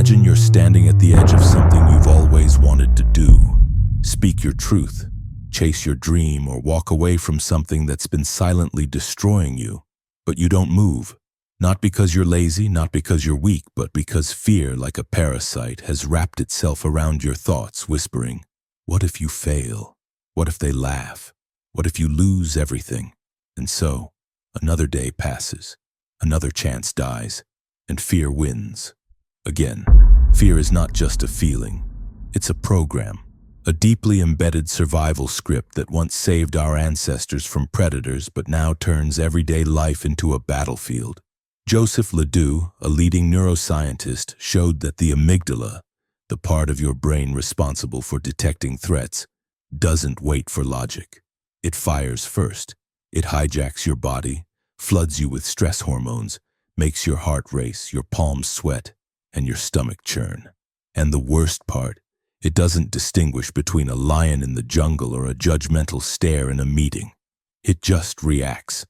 Imagine you're standing at the edge of something you've always wanted to do. Speak your truth, chase your dream, or walk away from something that's been silently destroying you. But you don't move. Not because you're lazy, not because you're weak, but because fear, like a parasite, has wrapped itself around your thoughts, whispering, "What if you fail? What if they laugh? What if you lose everything?" And so, another day passes, another chance dies, and fear wins. Again, fear is not just a feeling. It's a program, a deeply embedded survival script that once saved our ancestors from predators but now turns everyday life into a battlefield. Joseph LeDoux, a leading neuroscientist, showed that the amygdala, the part of your brain responsible for detecting threats, doesn't wait for logic. It fires first. It hijacks your body, floods you with stress hormones, makes your heart race, your palms sweat, and your stomach churn. And the worst part, it doesn't distinguish between a lion in the jungle or a judgmental stare in a meeting. It just reacts,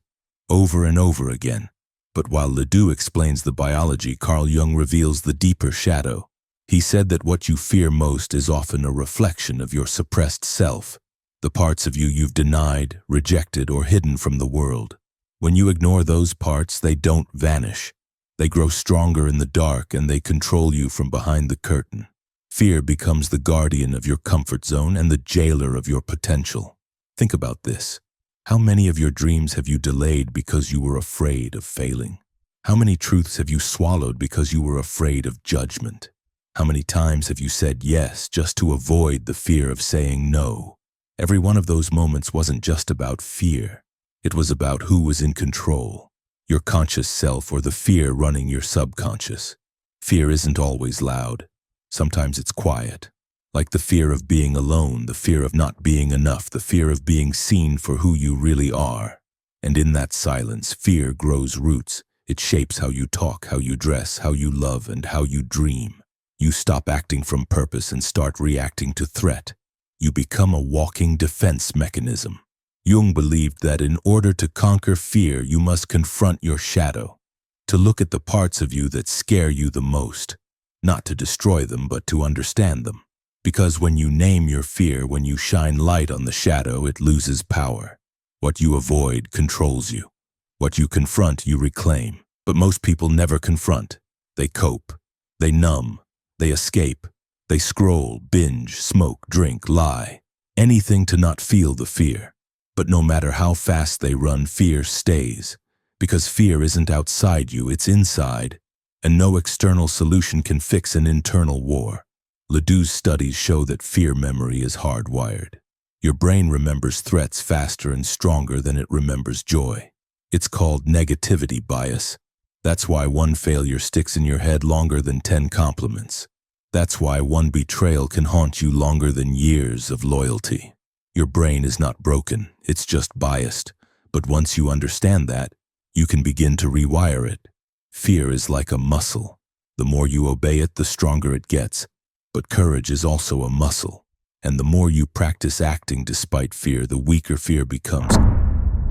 over and over again. But while LeDoux explains the biology, Carl Jung reveals the deeper shadow. He said that what you fear most is often a reflection of your suppressed self, the parts of you you've denied, rejected, or hidden from the world. When you ignore those parts, they don't vanish. They grow stronger in the dark, and they control you from behind the curtain. Fear becomes the guardian of your comfort zone and the jailer of your potential. Think about this. How many of your dreams have you delayed because you were afraid of failing? How many truths have you swallowed because you were afraid of judgment? How many times have you said yes just to avoid the fear of saying no? Every one of those moments wasn't just about fear. It was about who was in control, your conscious self or the fear running your subconscious. Fear isn't always loud. Sometimes it's quiet, like the fear of being alone, the fear of not being enough, the fear of being seen for who you really are. And in that silence, fear grows roots. It shapes how you talk, how you dress, how you love, and how you dream. You stop acting from purpose and start reacting to threat. You become a walking defense mechanism. Jung believed that in order to conquer fear, you must confront your shadow, to look at the parts of you that scare you the most, not to destroy them, but to understand them. Because when you name your fear, when you shine light on the shadow, it loses power. What you avoid controls you. What you confront, you reclaim. But most people never confront. They cope. They numb. They escape. They scroll, binge, smoke, drink, lie. Anything to not feel the fear. But no matter how fast they run, fear stays. Because fear isn't outside you, it's inside. And no external solution can fix an internal war. LeDoux's studies show that fear memory is hardwired. Your brain remembers threats faster and stronger than it remembers joy. It's called negativity bias. That's why one failure sticks in your head longer than 10 compliments. That's why one betrayal can haunt you longer than years of loyalty. Your brain is not broken, it's just biased. But once you understand that, you can begin to rewire it. Fear is like a muscle. The more you obey it, the stronger it gets. But courage is also a muscle. And the more you practice acting despite fear, the weaker fear becomes.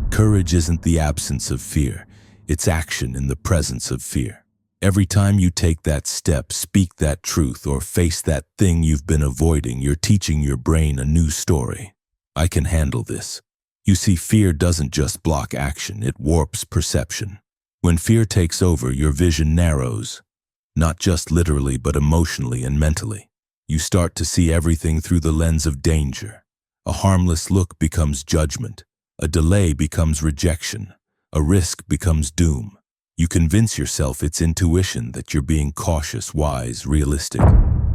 Courage isn't the absence of fear. It's action in the presence of fear. Every time you take that step, speak that truth, or face that thing you've been avoiding, you're teaching your brain a new story. I can handle this. You see, fear doesn't just block action, it warps perception. When fear takes over, your vision narrows. Not just literally, but emotionally and mentally. You start to see everything through the lens of danger. A harmless look becomes judgment. A delay becomes rejection. A risk becomes doom. You convince yourself it's intuition, that you're being cautious, wise, realistic.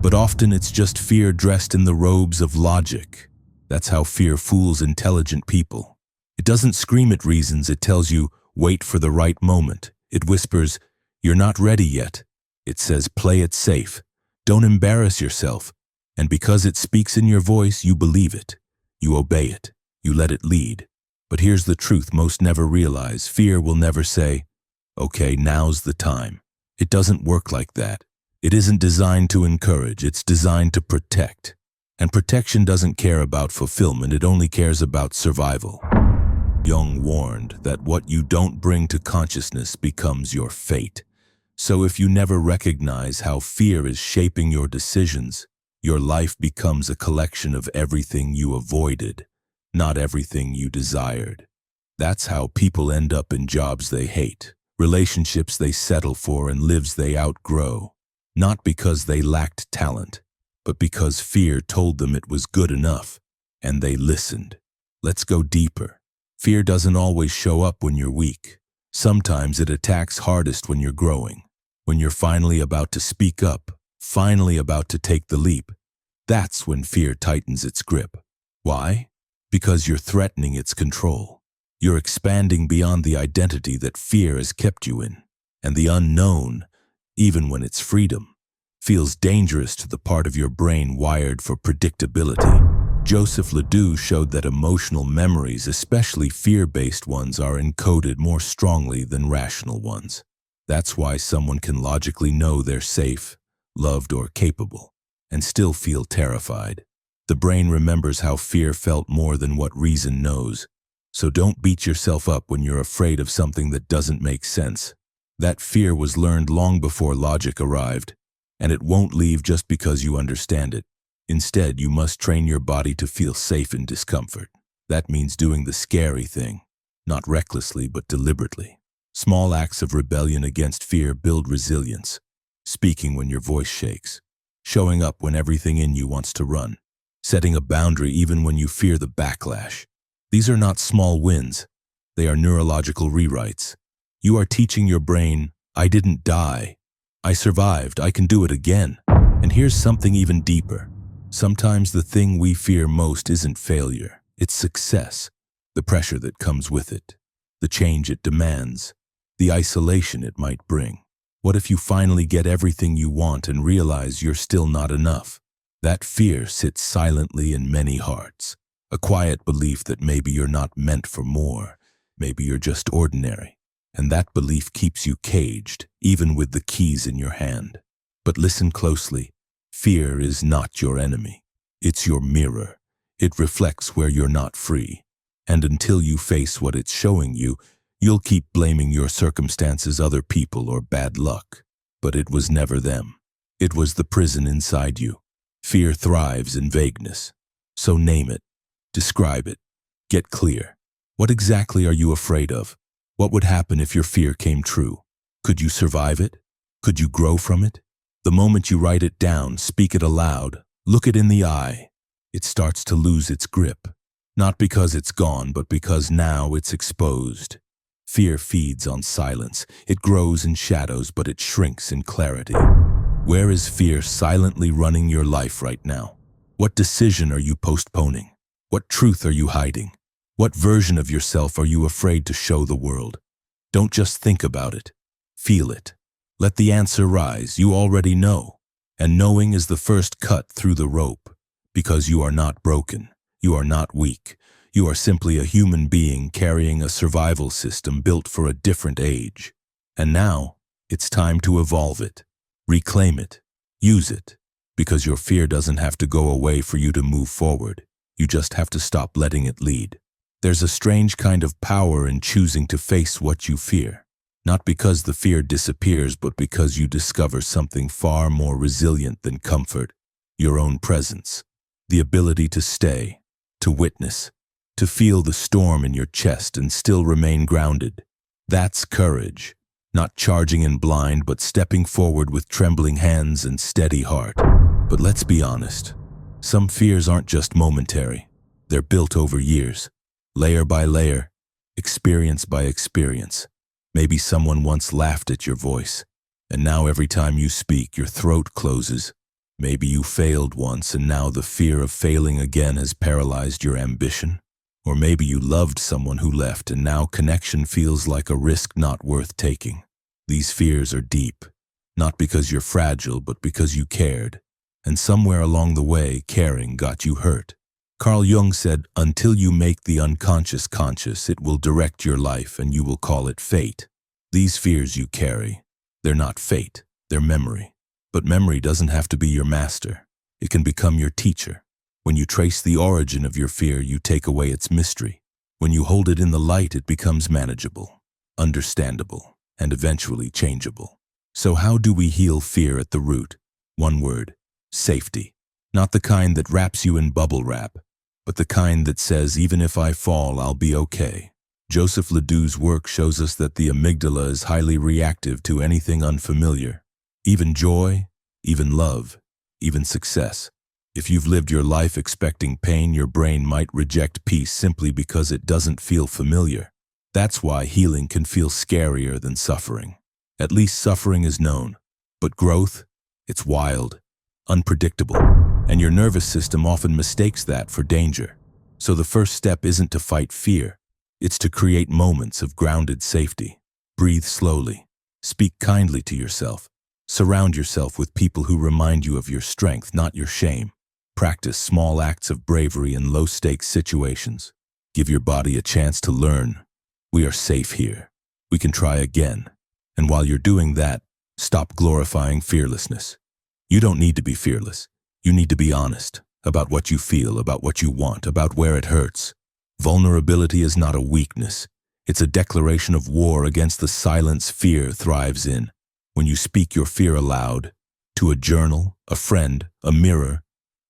But often it's just fear dressed in the robes of logic. That's how fear fools intelligent people. It doesn't scream at reasons, it tells you, wait for the right moment. It whispers, you're not ready yet. It says, play it safe. Don't embarrass yourself. And because it speaks in your voice, you believe it. You obey it. You let it lead. But here's the truth most never realize. Fear will never say, okay, now's the time. It doesn't work like that. It isn't designed to encourage, it's designed to protect. And protection doesn't care about fulfillment, it only cares about survival. Jung warned that what you don't bring to consciousness becomes your fate. So if you never recognize how fear is shaping your decisions, your life becomes a collection of everything you avoided, not everything you desired. That's how people end up in jobs they hate, relationships they settle for, and lives they outgrow. Not because they lacked talent, but because fear told them it was good enough, and they listened. Let's go deeper. Fear doesn't always show up when you're weak. Sometimes it attacks hardest when you're growing, when you're finally about to speak up, finally about to take the leap. That's when fear tightens its grip. Why? Because you're threatening its control. You're expanding beyond the identity that fear has kept you in, and the unknown, even when it's freedom, feels dangerous to the part of your brain wired for predictability. LeDoux showed that emotional memories, especially fear-based ones, are encoded more strongly than rational ones. That's why someone can logically know they're safe, loved, or capable, and still feel terrified. The brain remembers how fear felt more than what reason knows. So don't beat yourself up when you're afraid of something that doesn't make sense. That fear was learned long before logic arrived, and it won't leave just because you understand it. Instead, you must train your body to feel safe in discomfort. That means doing the scary thing, not recklessly but deliberately. Small acts of rebellion against fear build resilience. Speaking when your voice shakes, showing up when everything in you wants to run, setting a boundary even when you fear the backlash. These are not small wins. They are neurological rewrites. You are teaching your brain, I didn't die. I survived. I can do it again. And here's something even deeper. Sometimes the thing we fear most isn't failure. It's success. The pressure that comes with it. The change it demands. The isolation it might bring. What if you finally get everything you want and realize you're still not enough? That fear sits silently in many hearts. A quiet belief that maybe you're not meant for more. Maybe you're just ordinary. And that belief keeps you caged, even with the keys in your hand. But listen closely. Fear is not your enemy. It's your mirror. It reflects where you're not free. And until you face what it's showing you, you'll keep blaming your circumstances, other people, or bad luck. But it was never them. It was the prison inside you. Fear thrives in vagueness. So name it. Describe it. Get clear. What exactly are you afraid of? What would happen if your fear came true? Could you survive it? Could you grow from it? The moment you write it down, speak it aloud, look it in the eye, it starts to lose its grip. Not because it's gone, but because now it's exposed. Fear feeds on silence. It grows in shadows, but it shrinks in clarity. Where is fear silently running your life right now? What decision are you postponing? What truth are you hiding? What version of yourself are you afraid to show the world? Don't just think about it. Feel it. Let the answer rise. You already know. And knowing is the first cut through the rope. Because you are not broken. You are not weak. You are simply a human being carrying a survival system built for a different age. And now, it's time to evolve it. Reclaim it. Use it. Because your fear doesn't have to go away for you to move forward. You just have to stop letting it lead. There's a strange kind of power in choosing to face what you fear. Not because the fear disappears, but because you discover something far more resilient than comfort. Your own presence. The ability to stay, to witness, to feel the storm in your chest and still remain grounded. That's courage. Not charging in blind, but stepping forward with trembling hands and steady heart. But let's be honest. Some fears aren't just momentary. They're built over years. Layer by layer, experience by experience. Maybe someone once laughed at your voice, and now every time you speak, your throat closes. Maybe you failed once, and now the fear of failing again has paralyzed your ambition. Or maybe you loved someone who left, and now connection feels like a risk not worth taking. These fears are deep, not because you're fragile, but because you cared. And somewhere along the way, caring got you hurt. Jung said, until you make the unconscious conscious, it will direct your life and you will call it fate. These fears you carry, they're not fate, they're memory. But memory doesn't have to be your master. It can become your teacher. When you trace the origin of your fear, you take away its mystery. When you hold it in the light, it becomes manageable, understandable, and eventually changeable. So how do we heal fear at the root? One word: safety. Not the kind that wraps you in bubble wrap, but the kind that says, even if I fall, I'll be okay. Joseph LeDoux's work shows us that the amygdala is highly reactive to anything unfamiliar. Even joy, even love, even success. If you've lived your life expecting pain, your brain might reject peace simply because it doesn't feel familiar. That's why healing can feel scarier than suffering. At least suffering is known. But growth, it's wild, unpredictable, and your nervous system often mistakes that for danger. So the first step isn't to fight fear. It's to create moments of grounded safety. Breathe slowly. Speak kindly to yourself. Surround yourself with people who remind you of your strength, not your shame. Practice small acts of bravery in low-stakes situations. Give your body a chance to learn. We are safe here. We can try again. And while you're doing that, stop glorifying fearlessness. You don't need to be fearless. You need to be honest about what you feel, about what you want, about where it hurts. Vulnerability is not a weakness. It's a declaration of war against the silence fear thrives in. When you speak your fear aloud, to a journal, a friend, a mirror,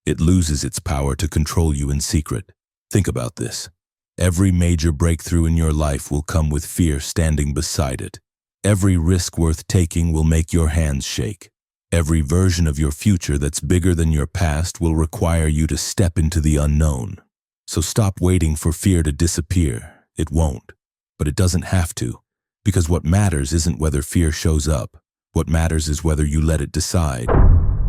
it loses its power to control you in secret. Think about this. Every major breakthrough in your life will come with fear standing beside it. Every risk worth taking will make your hands shake. Every version of your future that's bigger than your past will require you to step into the unknown. So stop waiting for fear to disappear. It won't. But it doesn't have to. Because what matters isn't whether fear shows up. What matters is whether you let it decide.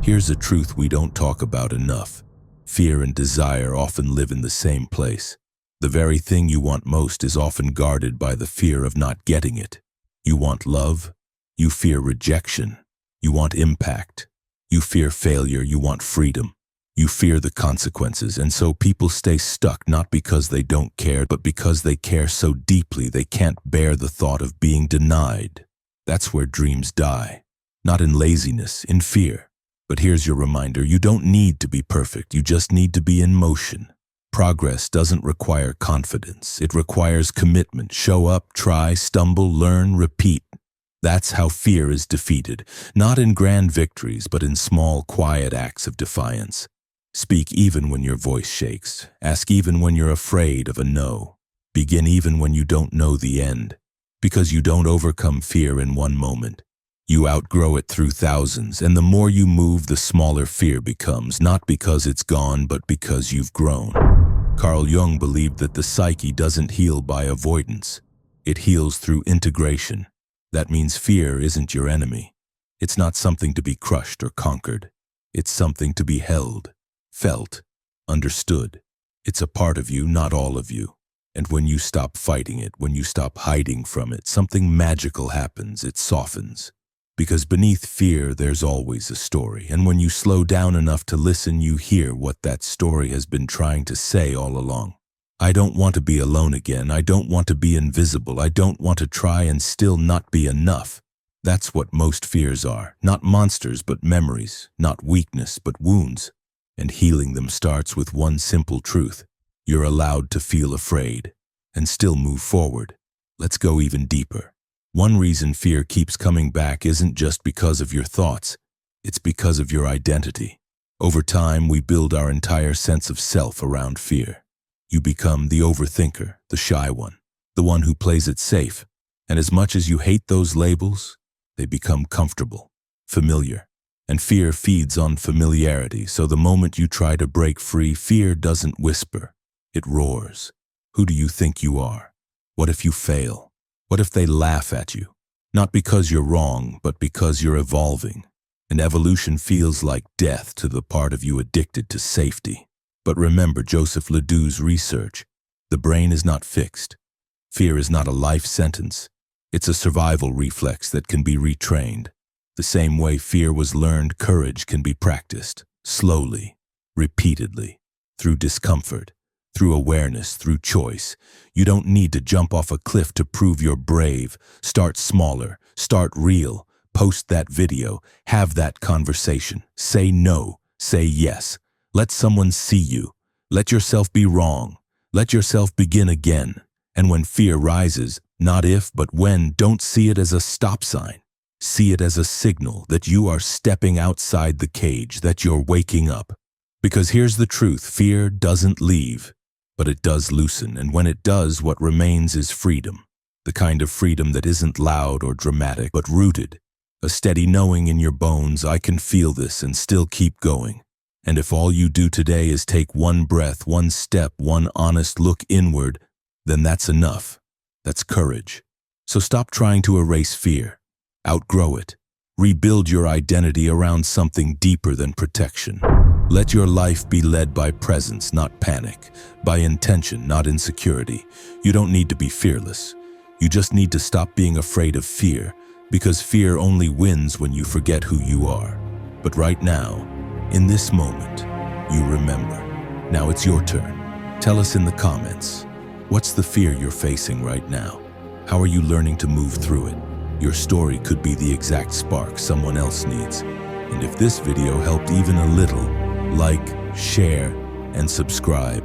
Here's a truth we don't talk about enough. Fear and desire often live in the same place. The very thing you want most is often guarded by the fear of not getting it. You want love. You fear rejection. You want impact. You fear failure. You want freedom. You fear the consequences, and so people stay stuck not because they don't care, but because they care so deeply they can't bear the thought of being denied. That's where dreams die. Not in laziness, in fear. But here's your reminder, you don't need to be perfect, you just need to be in motion. Progress doesn't require confidence, it requires commitment. Show up, try, stumble, learn, repeat. That's how fear is defeated, not in grand victories, but in small, quiet acts of defiance. Speak even when your voice shakes. Ask even when you're afraid of a no. Begin even when you don't know the end. Because you don't overcome fear in one moment. You outgrow it through thousands, and the more you move, the smaller fear becomes, not because it's gone, but because you've grown. Carl Jung believed that the psyche doesn't heal by avoidance. It heals through integration. That means fear isn't your enemy. It's not something to be crushed or conquered. It's something to be held. Felt, understood. It's a part of you, not all of you. And when you stop fighting it, when you stop hiding from it, something magical happens, it softens. Because beneath fear, there's always a story. And when you slow down enough to listen, you hear what that story has been trying to say all along. I don't want to be alone again. I don't want to be invisible. I don't want to try and still not be enough. That's what most fears are. Not monsters, but memories. Not weakness, but wounds. And healing them starts with one simple truth. You're allowed to feel afraid and still move forward. Let's go even deeper. One reason fear keeps coming back isn't just because of your thoughts. It's because of your identity. Over time, we build our entire sense of self around fear. You become the overthinker, the shy one, the one who plays it safe. And as much as you hate those labels, they become comfortable, familiar. And fear feeds on familiarity, so the moment you try to break free, fear doesn't whisper, it roars. Who do you think you are? What if you fail? What if they laugh at you? Not because you're wrong, but because you're evolving. And evolution feels like death to the part of you addicted to safety. But remember Joseph LeDoux's research. The brain is not fixed. Fear is not a life sentence. It's a survival reflex that can be retrained. The same way fear was learned, courage can be practiced, slowly, repeatedly, through discomfort, through awareness, through choice. You don't need to jump off a cliff to prove you're brave. Start smaller, start real, post that video, have that conversation. Say no, say yes. Let someone see you. Let yourself be wrong. Let yourself begin again. And when fear rises, not if, but when, don't see it as a stop sign. See it as a signal that you are stepping outside the cage, that you're waking up. Because here's the truth, fear doesn't leave, but it does loosen, and when it does, what remains is freedom. The kind of freedom that isn't loud or dramatic, but rooted. A steady knowing in your bones, I can feel this and still keep going. And if all you do today is take one breath, one step, one honest look inward, then that's enough. That's courage. So stop trying to erase fear. Outgrow it. Rebuild your identity around something deeper than protection. Let your life be led by presence, not panic. By intention, not insecurity. You don't need to be fearless. You just need to stop being afraid of fear, because fear only wins when you forget who you are. But right now, in this moment, you remember. Now it's your turn. Tell us in the comments, what's the fear you're facing right now? How are you learning to move through it? Your story could be the exact spark someone else needs. And if this video helped even a little, like, share, and subscribe.